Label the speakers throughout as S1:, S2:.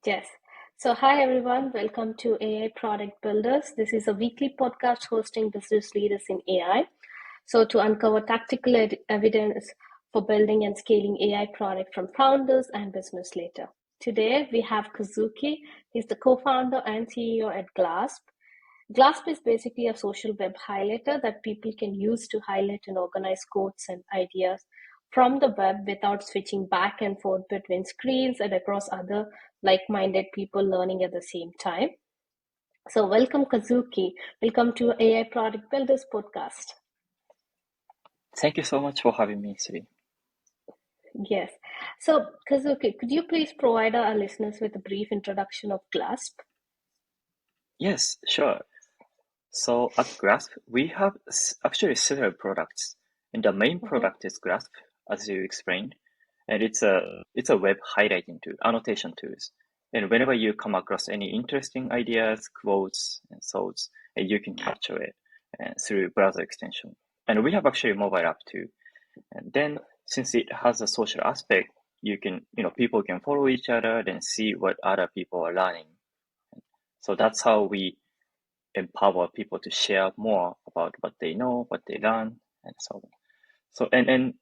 S1: Yes. So, hi everyone, welcome to AI Product Builders. This is a weekly podcast hosting business leaders in AI. So, to uncover tactical evidence for building and scaling AI product from founders and business leaders. Today, we have Kazuki. He's the co founder and CEO at Glasp. Glasp is basically a social web highlighter that people can use to highlight and organize quotes and ideas from the web without switching back and forth between screens and across other like-minded people learning at the same time. So welcome Kazuki. Welcome to AI Product Builders podcast.
S2: Thank you so much for having me, Sri.
S1: Yes. So Kazuki, could you please provide our listeners with a brief introduction of Glasp?
S2: Yes, sure. So at Grasp, we have actually several products, and the main
S1: Mm-hmm.
S2: product is Grasp, as you explained, and it's a web highlighting tool, annotation tools. And whenever you come across any interesting ideas, quotes, and thoughts, you can capture it through browser extension. And we have actually a mobile app too. And then since it has a social aspect, people can follow each other, then see what other people are learning. So that's how we empower people to share more about what they know, what they learn, and so on. So and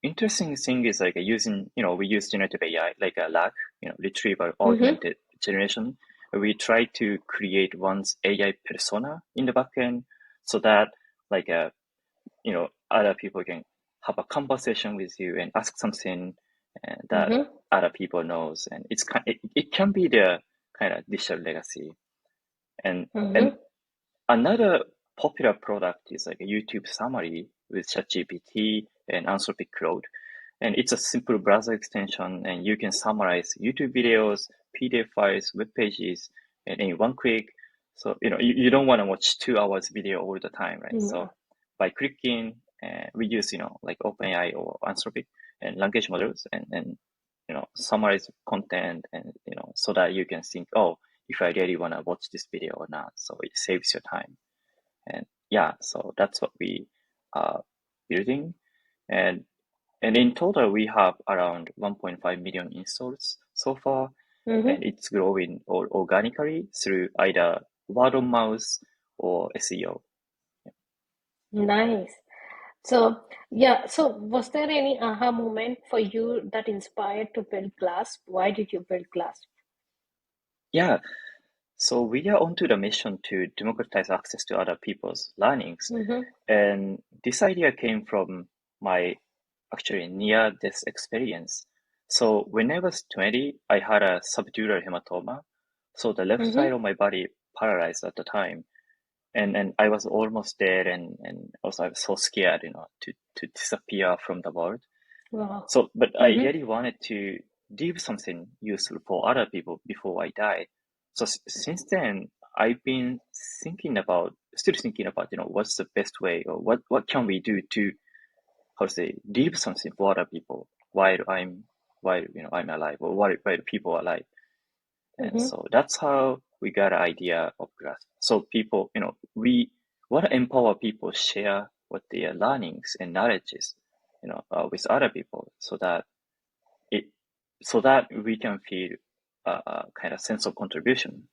S2: interesting thing is like we use generative AI like a LAG, retrieval
S1: Mm-hmm.
S2: augmented generation. We try to create one's AI persona in the backend so that like other people can have a conversation with you and ask something that
S1: Mm-hmm.
S2: other people knows, and it can be the kind of digital legacy. And
S1: Mm-hmm.
S2: another popular product is like a YouTube summary with ChatGPT and Anthropic Claude. And it's a simple browser extension, and you can summarize YouTube videos, PDF files, web pages, and in one click. So, you don't want to watch 2 hours video all the time, right? So
S1: No.
S2: by clicking, we use, like OpenAI or Anthropic and language models and summarize content and, so that you can think, oh, if I really want to watch this video or not. So it saves your time. And yeah, so that's what we are building. And and in total, we have around 1.5 million installs so far,
S1: Mm-hmm.
S2: and it's growing organically through either word of mouth or SEO.
S1: Nice. So, yeah, so was there any aha moment for you that inspired to build Glasp? Why did you build Glasp?
S2: Yeah, so we are onto the mission to democratize access to other people's learnings.
S1: Mm-hmm.
S2: And this idea came from my actually near-death experience. So when I was 20, I had a subdural hematoma. So the left side
S1: Mm-hmm.
S2: of my body paralyzed at the time. And I was almost dead, and also I was so scared, to disappear from the world.
S1: Wow.
S2: So, but I
S1: Mm-hmm.
S2: really wanted to leave something useful for other people before I die. So since then, I've been still thinking about, what's the best way, or what can we do to, how to say, leave something for other people while I'm alive, or while people are alive. And
S1: Mm-hmm.
S2: so that's how we got an idea of Grasp. So people, we want to empower people share what their learnings and knowledges, with other people, it so that we can feel a kind of sense of contribution.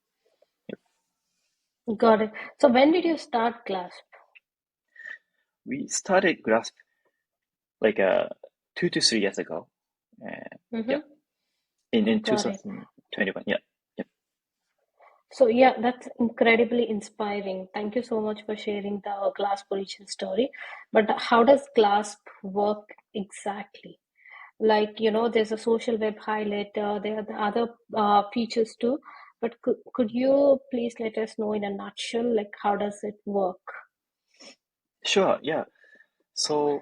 S1: Got it. So when did you start Glasp?
S2: We started Grasp like 2 to 3 years ago. Yeah,
S1: Mm-hmm.
S2: in
S1: Got it.
S2: 2021. Yeah, yeah,
S1: So yeah, that's incredibly inspiring. Thank you so much for sharing the Glasp origin story. But how does Glasp work exactly? Like, there's a social web highlighter, there are the other features too. But could you please let us know in a nutshell, like how does it work?
S2: sure. Yeah. So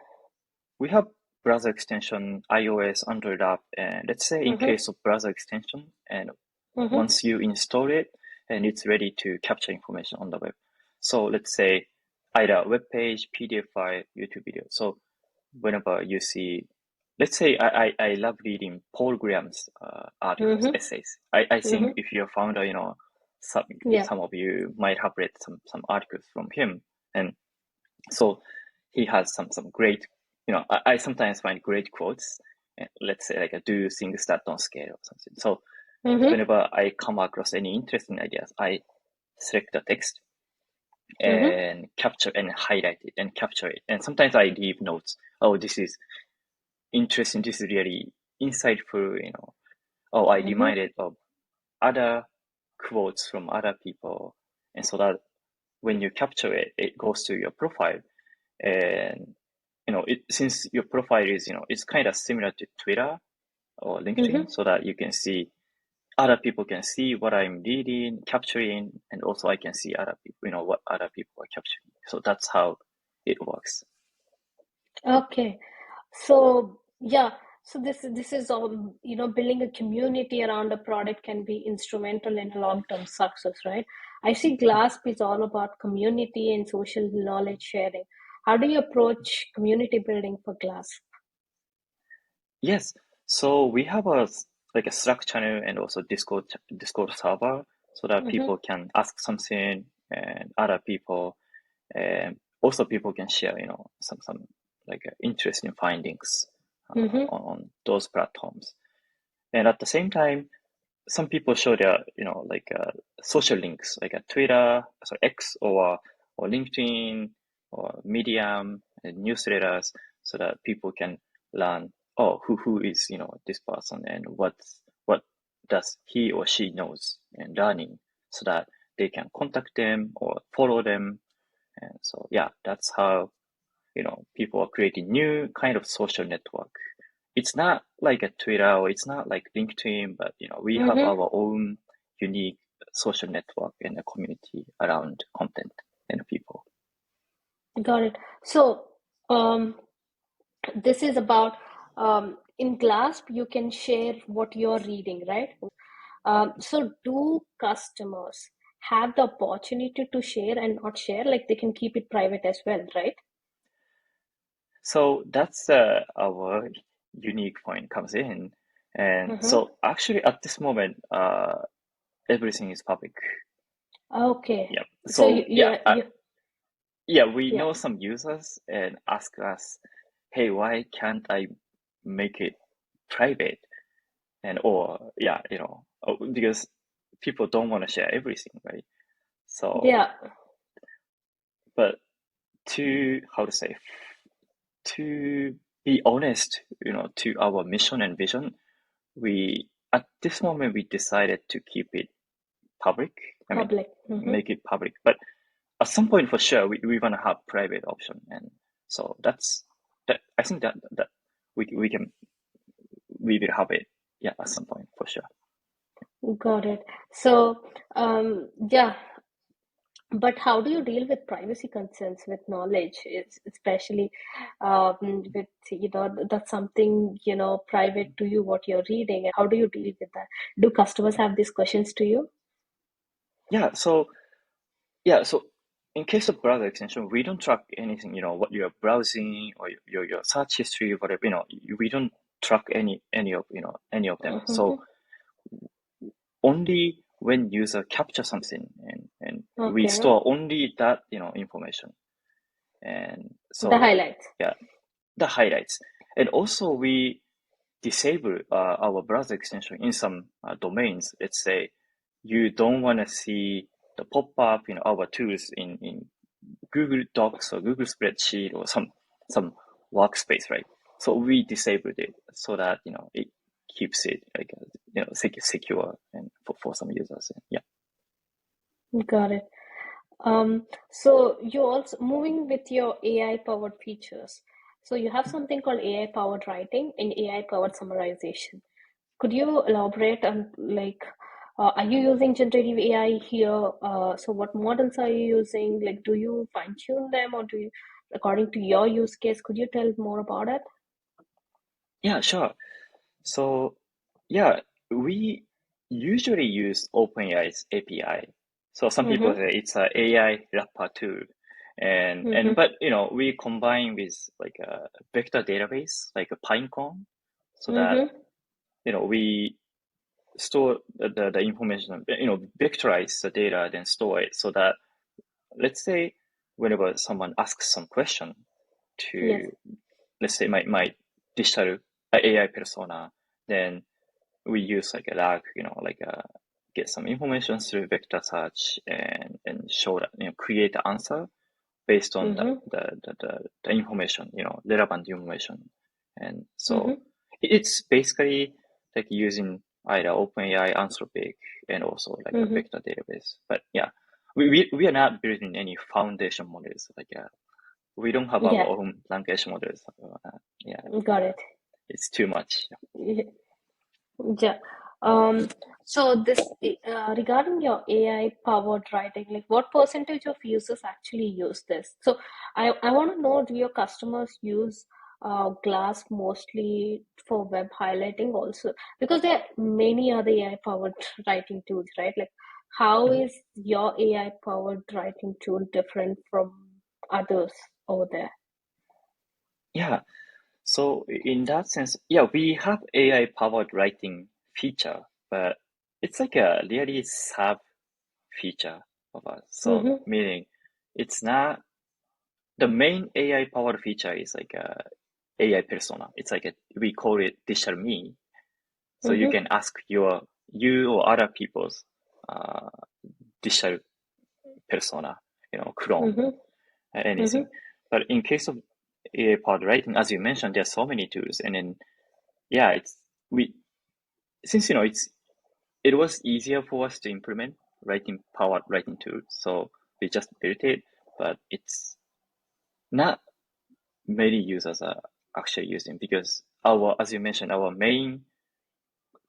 S2: we have browser extension, iOS, Android app, and let's say in
S1: Mm-hmm.
S2: case of browser extension, and
S1: Mm-hmm.
S2: once you install it, and it's ready to capture information on the web. So let's say either web page, PDF file, YouTube video. So whenever you see, let's say I love reading Paul Graham's articles,
S1: Mm-hmm.
S2: essays. I think
S1: Mm-hmm.
S2: if you're a founder, some
S1: Yeah.
S2: some of you might have read some articles from him, and so he has some great, I sometimes find great quotes. Let's say like do things that don't scale or something. So
S1: Mm-hmm.
S2: Whenever I come across any interesting ideas, I select the text
S1: Mm-hmm.
S2: and capture and highlight it and capture it. And sometimes I leave notes. Oh, this is interesting. This is really insightful. Oh, I
S1: Mm-hmm.
S2: reminded of other quotes from other people, and so that when you capture it, it goes to your profile. And since your profile is it's kind of similar to Twitter or LinkedIn,
S1: Mm-hmm.
S2: so that you can see other people can see what I'm reading, capturing, and also I can see other people, what other people are capturing. So that's how it works.
S1: Okay. So yeah, so this is building a community around a product can be instrumental in long-term success, right? I see Glasp is all about community and social knowledge sharing. How do you approach community building for Glasp?
S2: Yes. So we have like a Slack channel and also Discord server so that
S1: Mm-hmm.
S2: people can ask something and other people and also people can share, some like interesting findings
S1: Mm-hmm.
S2: on those platforms. And at the same time, some people show their, like social links, like a Twitter, so X or LinkedIn or Medium and newsletters, so that people can learn, oh, who is, this person and what does he or she knows and learning, so that they can contact them or follow them. And so, yeah, that's how, people are creating new kind of social network. It's not like a Twitter or it's not like LinkedIn, but we have
S1: Mm-hmm.
S2: our own unique social network and a community around content and people.
S1: Got it. So, this is about in Glasp, you can share what you're reading, right? So, do customers have the opportunity to share and not share? Like they can keep it private as well, right?
S2: So that's our unique point comes in. And
S1: Mm-hmm.
S2: so actually at this moment, everything is public.
S1: Okay.
S2: Yeah.
S1: So
S2: So yeah, yeah, we
S1: yeah,
S2: know some users and ask us, hey, why can't I make it private? And or yeah, because people don't want to share everything, right? So,
S1: yeah.
S2: but to how to say, to be honest, to our mission and vision, we at this moment we decided to keep it public. I mean,
S1: Public. Mm-hmm.
S2: make it public. But at some point, for sure, we want to have private option, and so that. I think that we will have it. Yeah, at some point for sure.
S1: Got it. So, yeah. But how do you deal with privacy concerns with knowledge? It's especially with that's something private to you what you're reading. How do you deal with that? Do customers have these questions to you?
S2: Yeah. So yeah. So in case of browser extension, we don't track anything. What you're browsing or your search history, whatever. We don't track any of them. So
S1: Mm-hmm.
S2: only when user capture something and we
S1: Okay,
S2: store only that information. And
S1: the
S2: so
S1: highlights.
S2: yeah, the highlights. And also we disable our browser extension in some domains. Let's say you don't want to see the pop-up our tools in Google Docs or Google Spreadsheet or some workspace, right? So we disabled it so that it keeps it like secure and for some users. Yeah.
S1: Got it. So you also moving with your AI powered features. So you have something called AI powered writing and AI powered summarization. Could you elaborate on like, are you using generative AI here? So what models are you using? Like, do you fine tune them or do you, according to your use case, could you tell more about it?
S2: Yeah, sure. So yeah, we usually use OpenAI's API. So some people
S1: Mm-hmm.
S2: say it's a AI wrapper tool. And
S1: Mm-hmm.
S2: but we combine with like a vector database like a Pinecone so that
S1: Mm-hmm.
S2: we store the information, vectorize the data, then store it so that let's say whenever someone asks some question
S1: Yes.
S2: to let's say my digital AI persona, then we use like a RAG, get some information through vector search and show that, create the answer based on
S1: Mm-hmm.
S2: the information, relevant information. And
S1: Mm-hmm.
S2: so it's basically like using either OpenAI, Anthropic, and also like a
S1: Mm-hmm.
S2: vector database. But yeah, we are not building any foundation models. We don't have our
S1: Yeah,
S2: own language models. Yeah,
S1: got it.
S2: it's too much.
S1: Yeah. Um, so this regarding your AI powered writing, like what percentage of users actually use this? So I want to know, do your customers use Glasp mostly for web highlighting also? Because there are many other AI powered writing tools, right? Like how
S2: Mhm.
S1: is your AI powered writing tool different from others over there?
S2: Yeah. So in that sense, yeah, we have AI powered writing feature, but it's like a really sub feature of us. So
S1: Mm-hmm.
S2: meaning it's not the main AI powered feature is like a AI persona. It's like we call it digital me. So you
S1: Mm-hmm.
S2: can ask you or other people's uh, digital persona, clone,
S1: Mm-hmm. Mm-hmm.
S2: anything. But in case of AI powered writing, as you mentioned, there's so many tools, and then yeah, it's we since it was easier for us to implement writing powered writing tools, so we just built it. But it's not many users are actually using because as you mentioned, our main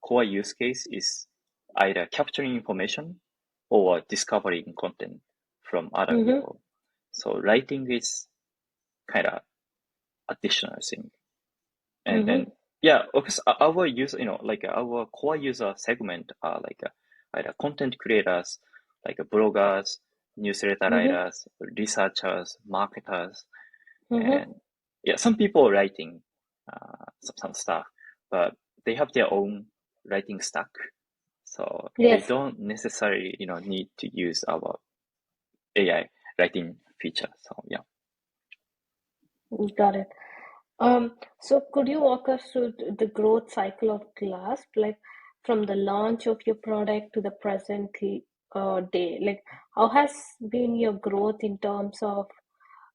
S2: core use case is either capturing information or discovering content from other
S1: Mm-hmm.
S2: people. So writing is kind of additional thing. And
S1: Mm-hmm.
S2: yeah, because our user, our core user segment are either content creators, like bloggers, newsletter
S1: Mm-hmm.
S2: writers, researchers, marketers,
S1: Mm-hmm.
S2: and yeah, some people writing some stuff, but they have their own writing stack, so they
S1: Yes.
S2: don't necessarily need to use our AI writing feature. So yeah.
S1: Got it. So could you walk us through the growth cycle of Glasp, like from the launch of your product to the present day? Like, how has been your growth in terms of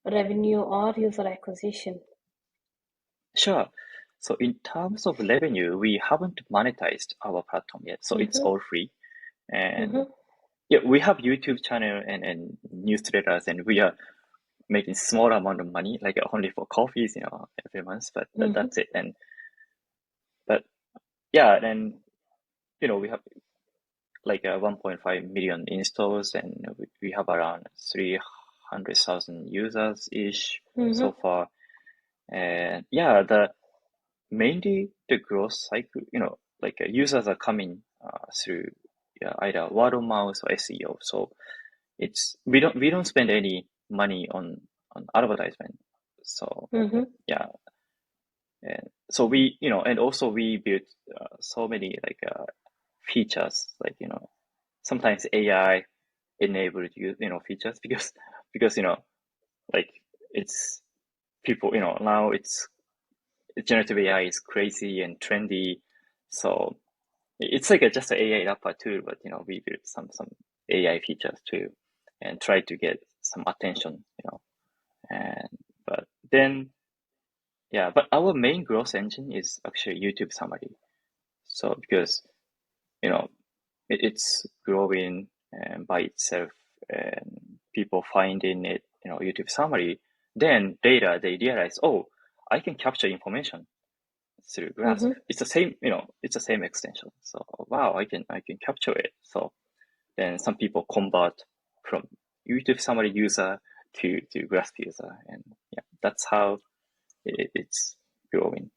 S1: revenue or user acquisition?
S2: Sure. So in terms of revenue, we haven't monetized our platform yet, so it's
S1: Mm-hmm.
S2: all free. And
S1: Mm-hmm.
S2: yeah, we have YouTube channel and newsletters, and we are making small amount of money, like only for coffees, every month, but
S1: Mm-hmm.
S2: that's it. And but yeah, then we have like 1.5 million installs, and we have around 300,000 users ish
S1: Mm-hmm.
S2: so far. And yeah, the mainly the growth cycle, users are coming through, yeah, either word of mouth or SEO. So it's we don't spend any money on advertisement. So
S1: Mm-hmm.
S2: yeah, and so and also we built so many features, sometimes AI enabled features because like it's people, now it's generative AI is crazy and trendy. So it's like just an AI wrapper too, but we built some AI features too, and try to get some attention, and but then yeah, but our main growth engine is actually YouTube summary. So because you know it's growing by itself, and people finding it, YouTube summary, then later they realize, oh, I can capture information through Grasp.
S1: Mm-hmm.
S2: It's the same extension. So wow, I can capture it. So then some people convert from YouTube summary user to Grasp user, and yeah, that's how it's growing.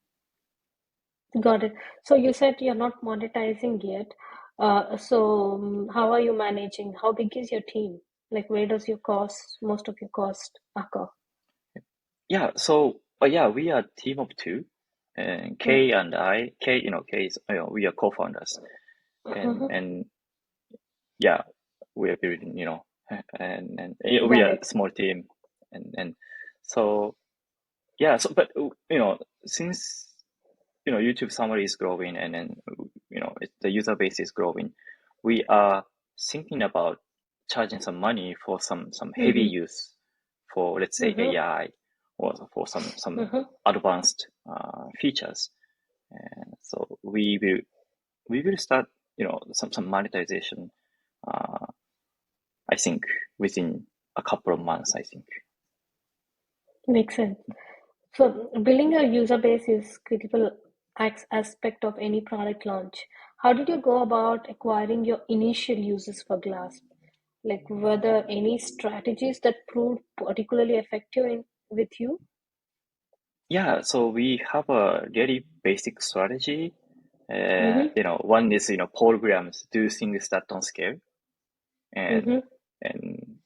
S1: Got it. So you said you're not monetizing yet. How are you managing? How big is your team? Like, where does your cost, most of your cost occur?
S2: Yeah, so yeah, we are a team of two, and Kay
S1: Mm-hmm.
S2: and I. Kay, Kay is, we are co-founders, and
S1: Mm-hmm.
S2: and yeah, we are building, and we
S1: Got
S2: are
S1: it.
S2: a small team, and so yeah, so but since YouTube summary is growing, and then the user base is growing, we are thinking about charging some money for some heavy use for, let's say, AI or for some advanced features. And so we will start, some monetization, I think within a couple of months, I think.
S1: Makes sense. So building a user base is critical aspect of any product launch. How did you go about acquiring your initial users for Glasp? Like, were there any strategies that proved particularly effective with you?
S2: Yeah, so we have a really basic strategy.
S1: Mm-hmm.
S2: One is, programs do things that don't scale, and
S1: Mm-hmm.
S2: and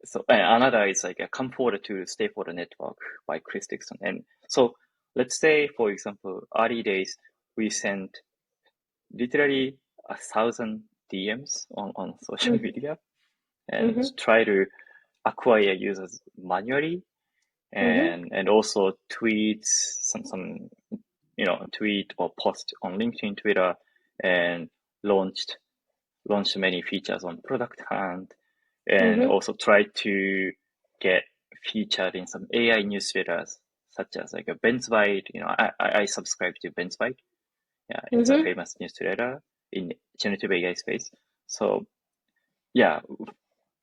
S2: so and another is like a comfort to stakeholder network by Chris Dixon. And so let's say, for example, early days we sent literally 1,000 DMs on social media and
S1: Mm-hmm.
S2: try to acquire users manually,
S1: Mm-hmm.
S2: and also tweets, some tweet or post on LinkedIn, Twitter, and launched many features on Product Hunt, and
S1: Mm-hmm.
S2: also tried to get featured in some AI newsletters, such as like a Benzbyte. I subscribe to Benzbyte. Yeah, it's a
S1: Mm-hmm.
S2: famous newsletter in generative AI space. So yeah,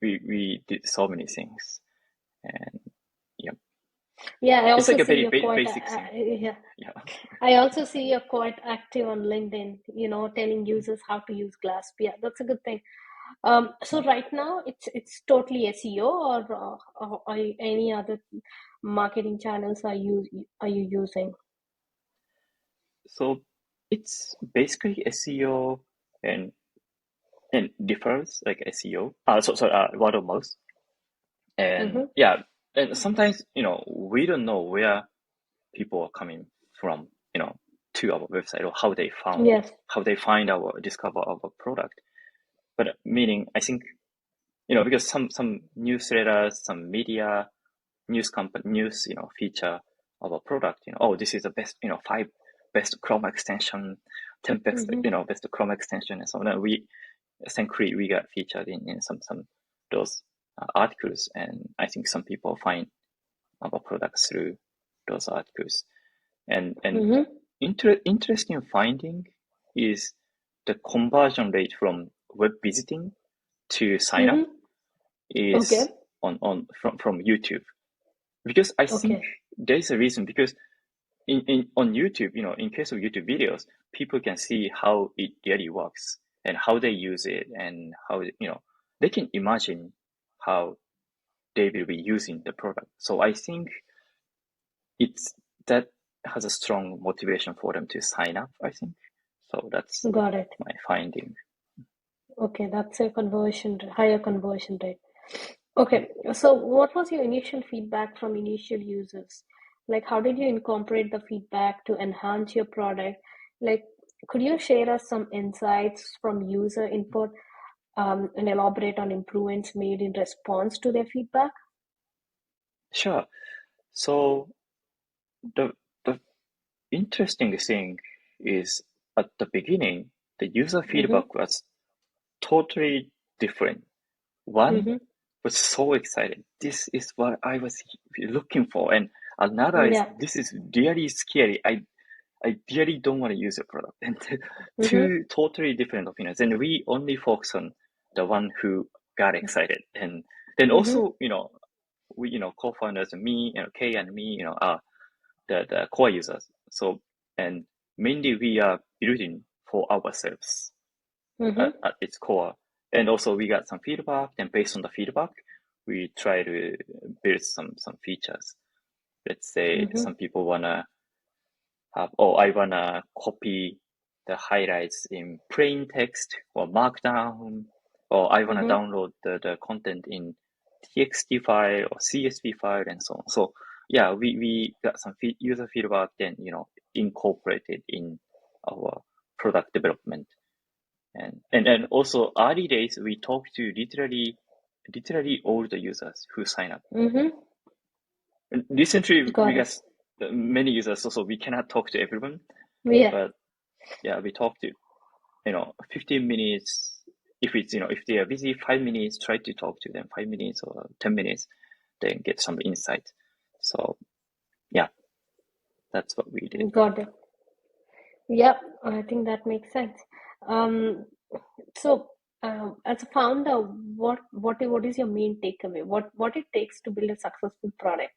S2: we did so many things, and yeah,
S1: Yeah, I
S2: it's
S1: also
S2: like a
S1: see
S2: very
S1: you're quite
S2: basic thing.
S1: yeah.
S2: Yeah.
S1: I also see you're quite active on LinkedIn, telling users how to use Glasp. Yeah, that's a good thing. So right now it's totally SEO, or are any other marketing channels are you using?
S2: So it's basically SEO and differs like SEO. Word of mouth. And
S1: Mm-hmm.
S2: yeah, and sometimes, we don't know where people are coming from, to our website, or
S1: Yes.
S2: how they discover our product. But meaning, I think, because some newsletters, some media, news, feature our product, oh, this is the best, 5 best Chrome extension, 10 best,
S1: Mm-hmm.
S2: best Chrome extension, and so on. Thankfully, we got featured in some those articles, and I think some people find our products through those articles. And
S1: Mm-hmm.
S2: interesting finding is the conversion rate from web visiting to sign up
S1: Mm-hmm.
S2: is
S1: Okay.
S2: from YouTube, because I think
S1: Okay.
S2: there's a reason, because on YouTube, in case of YouTube videos, people can see how it really works and how they use it, and how, they can imagine how they will be using the product. So I think it's that has a strong motivation for them to sign up, I think. So that's
S1: Got it.
S2: my finding.
S1: Okay, that's a higher conversion rate. Okay, so what was your initial feedback from initial users? Like, how did you incorporate the feedback to enhance your product? Like, could you share us some insights from user input, and elaborate on improvements made in response to their feedback?
S2: Sure. So the the interesting thing is, at the beginning, the user
S1: Mm-hmm.
S2: feedback was totally different. One
S1: Mm-hmm.
S2: was so excited. This is what I was looking for. And another is,
S1: Yeah.
S2: this is really scary. I really don't want to use your product. And
S1: Mm-hmm.
S2: two totally different opinions. And we only focus on the one who got excited. And then
S1: Mm-hmm.
S2: also, we, co-founders, me, Kay and me, are the core users. So, and mainly we are building for ourselves
S1: Mm-hmm.
S2: at its core. And also we got some feedback, and based on the feedback, we try to build some features. Let's say
S1: Mm-hmm.
S2: some people wanna oh, I wanna copy the highlights in plain text or markdown, or I wanna
S1: Mm-hmm.
S2: download the content in TXT file or CSV file, and so on. So yeah, we got some user feedback, then, incorporated in our product development. And also early days, we talked to literally all the users who sign up.
S1: Mm-hmm.
S2: And recently, we
S1: Got it.
S2: got many users, so we cannot talk to everyone.
S1: Yeah.
S2: But yeah, we talked to. 15 minutes. If it's, if they are busy, 5 minutes, try to talk to them 5 minutes or 10 minutes, then get some insight. So yeah, that's what we did.
S1: Got it. Yep, I think that makes sense. Um, so, as a founder, what is your main takeaway? What it takes to build a successful product?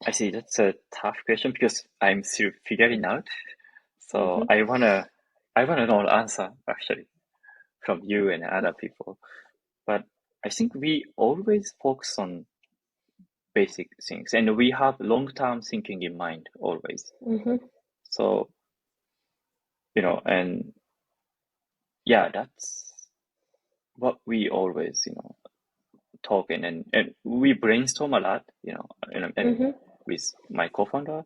S2: I see that's a tough question because I'm still figuring out. So
S1: Mm-hmm.
S2: I wanna know the answer actually from you and other people. But I think we always focus on basic things and we have long-term thinking in mind always.
S1: Mm-hmm.
S2: So, and yeah, that's what we always, talk and we brainstorm a lot, and
S1: Mm-hmm.
S2: with my co-founder.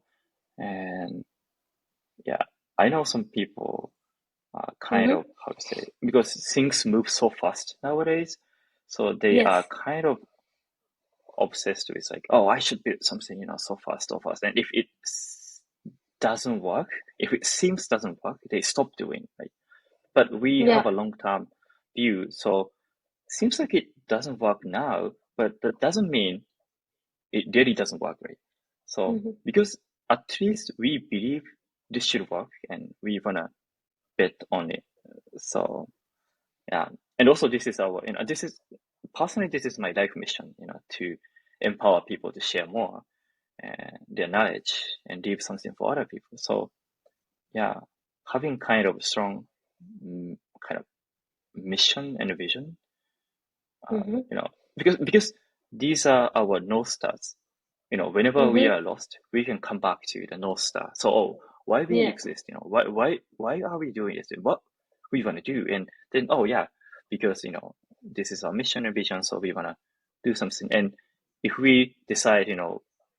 S2: And yeah, I know some people are kind
S1: Mm-hmm.
S2: of, how to say, because things move so fast nowadays. So they are
S1: Yes.
S2: kind of obsessed with like, oh, I should build something, so fast, so fast. And if it doesn't work, if it seems doesn't work, they stop doing, right? But we have
S1: Yeah.
S2: a long-term view. So seems like it doesn't work now, but that doesn't mean it really doesn't work, right? So
S1: Mm-hmm.
S2: because at least we believe this should work and we wanna bet on it. So yeah, and also this is our, this is personally this is my life mission, to empower people to share more and their knowledge and leave something for other people. So yeah, having kind of strong kind of mission and vision,
S1: Mm-hmm.
S2: because these are our north stars. Whenever we
S1: Mm-hmm.
S2: are lost, we can come back to the north star. So, oh, why we
S1: Yeah.
S2: exist? Why are we doing this? What we want to do? And then, oh yeah, because this is our mission and vision, so we wanna do something. And if we decide,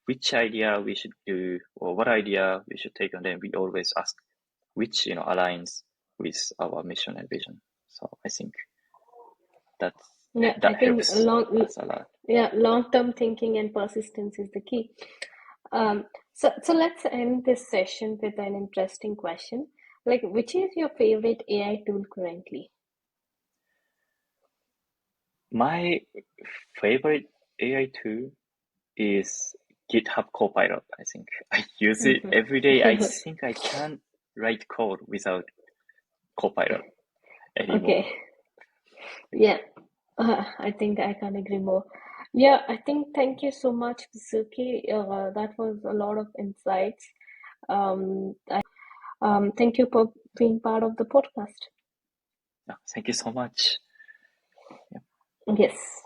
S2: which idea we should do or what idea we should take on, then we always ask which aligns with our mission and vision. So I think that
S1: Yeah. I
S2: that
S1: think
S2: helps us a lot.
S1: long-term thinking and persistence is the key. So let's end this session with an interesting question. Like, which is your favorite AI tool currently?
S2: My favorite AI tool is GitHub Copilot. I think I use it every day. I
S1: Mm-hmm.
S2: think I can't write code without Copilot anymore.
S1: Okay. Yeah. I think I can't agree more. Yeah, I think thank you so much, Suki. That was a lot of insights. Thank you for being part of the podcast.
S2: Yeah, thank you so much.
S1: Yes.